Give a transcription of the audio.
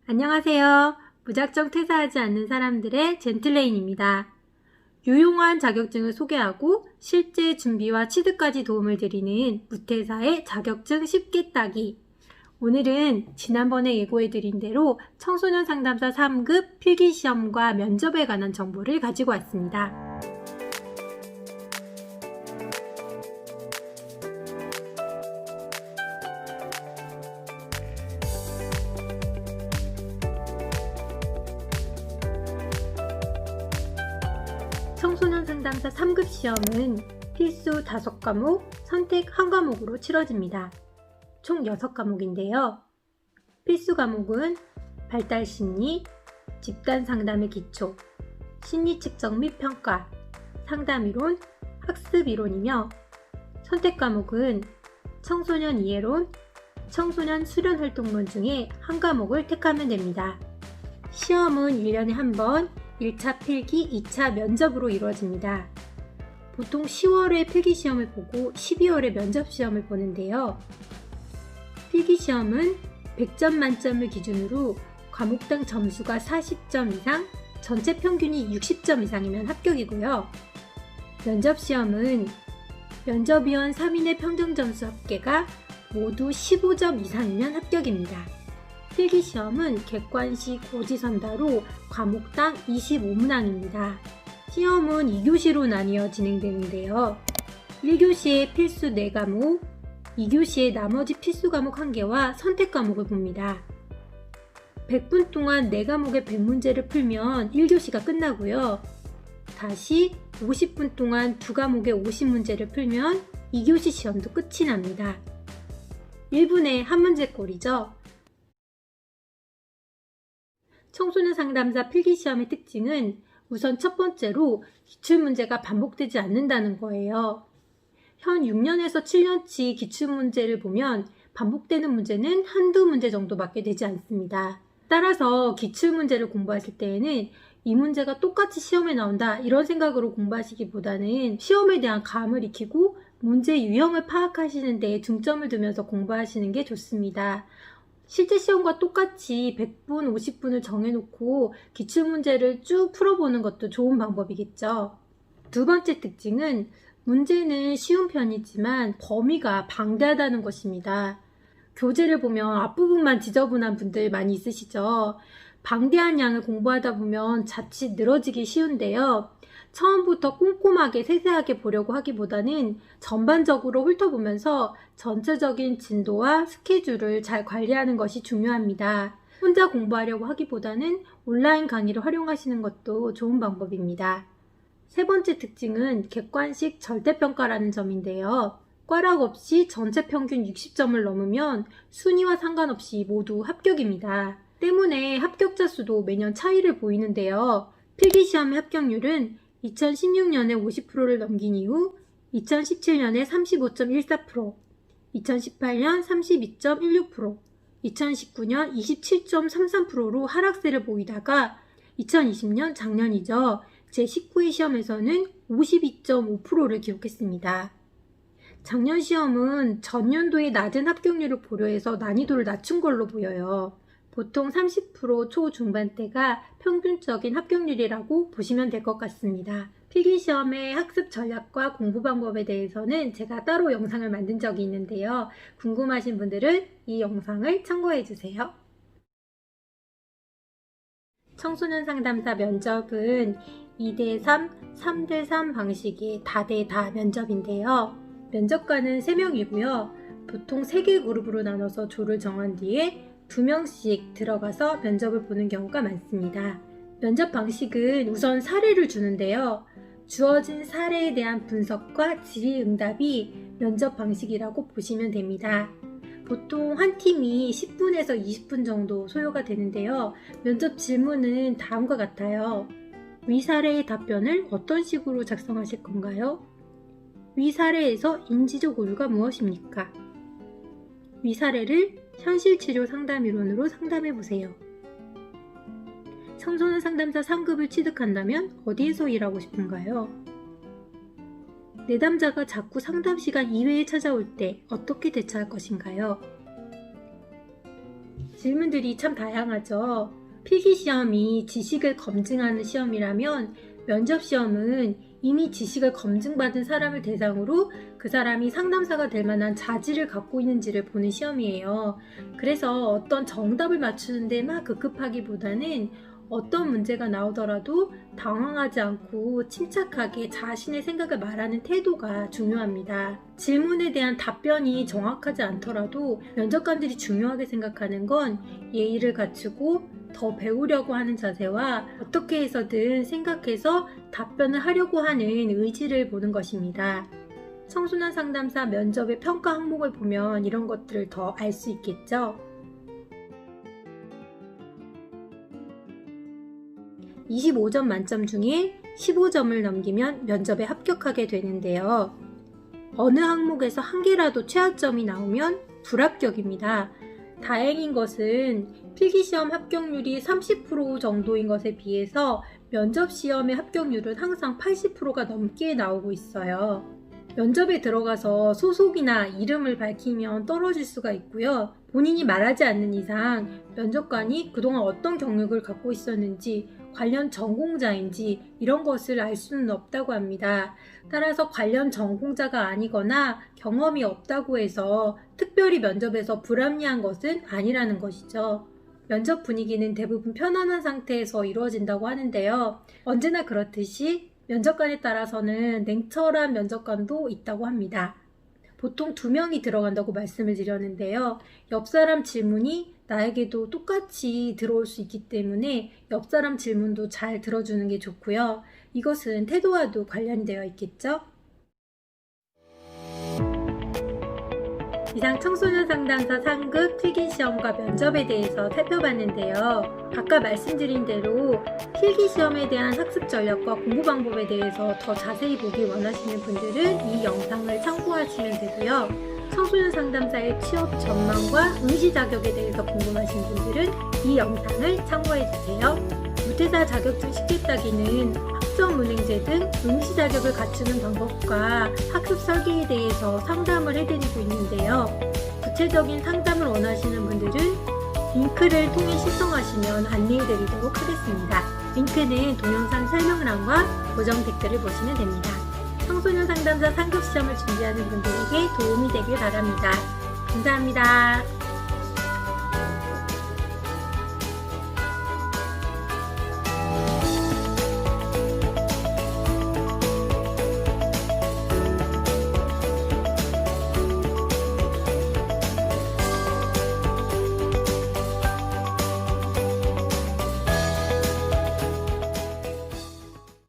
안녕하세요. 무작정 퇴사하지 않는 사람들의 젠틀레인입니다. 유용한 자격증을 소개하고 실제 준비와 취득까지 도움을 드리는 무퇴사의 자격증 쉽게 따기. 오늘은 지난번에 예고해드린 대로 청소년 상담사 3급 필기시험과 면접에 관한 정보를 가지고 왔습니다. 청소년 상담사 3급 시험은 필수 5과목, 선택 1과목으로 치러집니다. 총 6과목인데요. 필수 과목은 발달심리, 집단상담의 기초, 심리측정 및 평가, 상담이론, 학습이론이며 선택 과목은 청소년 이해론, 청소년 수련활동론 중에 1과목을 택하면 됩니다. 시험은 1년에 한 번 1차 필기, 2차 면접으로 이루어집니다. 보통 10월에 필기시험을 보고 12월에 면접시험을 보는데요. 필기시험은 100점 만점을 기준으로 과목당 점수가 40점 이상, 전체 평균이 60점 이상이면 합격이고요. 면접시험은 면접위원 3인의 평균점수 합계가 모두 15점 이상이면 합격입니다. 필기시험은 객관식 고지선다로 과목당 25문항입니다. 시험은 2교시로 나뉘어 진행되는데요. 1교시에 필수 4과목, 2교시에 나머지 필수 과목 1개와 선택 과목을 봅니다. 100분 동안 4과목의 100문제를 풀면 1교시가 끝나고요. 다시 50분 동안 2과목의 50문제를 풀면 2교시 시험도 끝이 납니다. 1분에 1문제꼴이죠. 청소년 상담사 필기시험의 특징은 우선 첫 번째로 기출문제가 반복되지 않는다는 거예요. 현 6년에서 7년치 기출문제를 보면 반복되는 문제는 한두 문제 정도밖에 되지 않습니다. 따라서 기출문제를 공부하실 때에는 이 문제가 똑같이 시험에 나온다 이런 생각으로 공부하시기보다는 시험에 대한 감을 익히고 문제 유형을 파악하시는 데 중점을 두면서 공부하시는 게 좋습니다. 실제 시험과 똑같이 100분, 50분을 정해놓고 기출문제를 쭉 풀어보는 것도 좋은 방법이겠죠. 두 번째 특징은 문제는 쉬운 편이지만 범위가 방대하다는 것입니다. 교재를 보면 앞부분만 지저분한 분들 많이 있으시죠. 방대한 양을 공부하다 보면 자칫 늘어지기 쉬운데요. 처음부터 꼼꼼하게 세세하게 보려고 하기보다는 전반적으로 훑어보면서 전체적인 진도와 스케줄을 잘 관리하는 것이 중요합니다. 혼자 공부하려고 하기보다는 온라인 강의를 활용하시는 것도 좋은 방법입니다. 세 번째 특징은 객관식 절대평가라는 점인데요. 꽈락 없이 전체 평균 60점을 넘으면 순위와 상관없이 모두 합격입니다. 때문에 합격자 수도 매년 차이를 보이는데요. 필기시험의 합격률은 2016년에 50%를 넘긴 이후 2017년에 35.14%, 2018년 32.16%, 2019년 27.33%로 하락세를 보이다가 2020년 작년이죠. 제19회 시험에서는 52.5%를 기록했습니다. 작년 시험은 전년도의 낮은 합격률을 고려해서 난이도를 낮춘 걸로 보여요. 보통 30% 초중반대가 평균적인 합격률이라고 보시면 될 것 같습니다. 필기시험의 학습 전략과 공부 방법에 대해서는 제가 따로 영상을 만든 적이 있는데요. 궁금하신 분들은 이 영상을 참고해주세요. 청소년 상담사 면접은 2대3, 3대3 방식의 다대다 면접인데요. 면접관은 3명이고요. 보통 3개 그룹으로 나눠서 조를 정한 뒤에 2명씩 들어가서 면접을 보는 경우가 많습니다. 면접 방식은 우선 사례를 주는데요. 주어진 사례에 대한 분석과 질의응답이 면접 방식이라고 보시면 됩니다. 보통 한 팀이 10분에서 20분 정도 소요가 되는데요. 면접 질문은 다음과 같아요. 위 사례의 답변을 어떤 식으로 작성하실 건가요? 위 사례에서 인지적 오류가 무엇입니까? 위 사례를 현실치료 상담이론으로 상담해보세요. 청소년 상담사 3급을 취득한다면 어디에서 일하고 싶은가요? 내담자가 자꾸 상담 시간 이외에 찾아올 때 어떻게 대처할 것인가요? 질문들이 참 다양하죠. 필기시험이 지식을 검증하는 시험이라면 면접시험은 이미 지식을 검증받은 사람을 대상으로 그 사람이 상담사가 될 만한 자질을 갖고 있는지를 보는 시험이에요. 그래서 어떤 정답을 맞추는데 막 급급하기보다는 어떤 문제가 나오더라도 당황하지 않고 침착하게 자신의 생각을 말하는 태도가 중요합니다. 질문에 대한 답변이 정확하지 않더라도 면접관들이 중요하게 생각하는 건 예의를 갖추고 더 배우려고 하는 자세와 어떻게 해서든 생각해서 답변을 하려고 하는 의지를 보는 것입니다. 청소년 상담사 면접의 평가 항목을 보면 이런 것들을 더 알 수 있겠죠. 25점 만점 중에 15점을 넘기면 면접에 합격하게 되는데요. 어느 항목에서 한 개라도 최하점이 나오면 불합격입니다. 다행인 것은 필기시험 합격률이 30% 정도인 것에 비해서 면접시험의 합격률은 항상 80%가 넘게 나오고 있어요. 면접에 들어가서 소속이나 이름을 밝히면 떨어질 수가 있고요. 본인이 말하지 않는 이상 면접관이 그동안 어떤 경력을 갖고 있었는지, 관련 전공자인지 이런 것을 알 수는 없다고 합니다. 따라서 관련 전공자가 아니거나 경험이 없다고 해서 특별히 면접에서 불합리한 것은 아니라는 것이죠. 면접 분위기는 대부분 편안한 상태에서 이루어진다고 하는데요. 언제나 그렇듯이 면접관에 따라서는 냉철한 면접관도 있다고 합니다. 보통 2명이 들어간다고 말씀을 드렸는데요. 옆 사람 질문이 나에게도 똑같이 들어올 수 있기 때문에 옆 사람 질문도 잘 들어주는 게 좋고요. 이것은 태도와도 관련이 되어 있겠죠? 이상 청소년 상담사 상급 필기시험과 면접에 대해서 살펴봤는데요. 아까 말씀드린 대로 필기시험에 대한 학습 전략과 공부 방법에 대해서 더 자세히 보기 원하시는 분들은 이 영상을 참고하시면 되고요. 청소년 상담사의 취업 전망과 응시 자격에 대해서 궁금하신 분들은 이 영상을 참고해주세요. 무태사 자격증 쉽게 따기는 학점은행제 등 응시 자격을 갖추는 방법과 학습 설계에 대해서 상담을 해드리고 있는데요. 구체적인 상담을 원하시는 분들은 링크를 통해 신청하시면 안내해드리도록 하겠습니다. 링크는 동영상 설명란과 고정 댓글을 보시면 됩니다. 청소년 상담사 상급 시험을 준비하는 분들에게 도움이 되길 바랍니다. 감사합니다.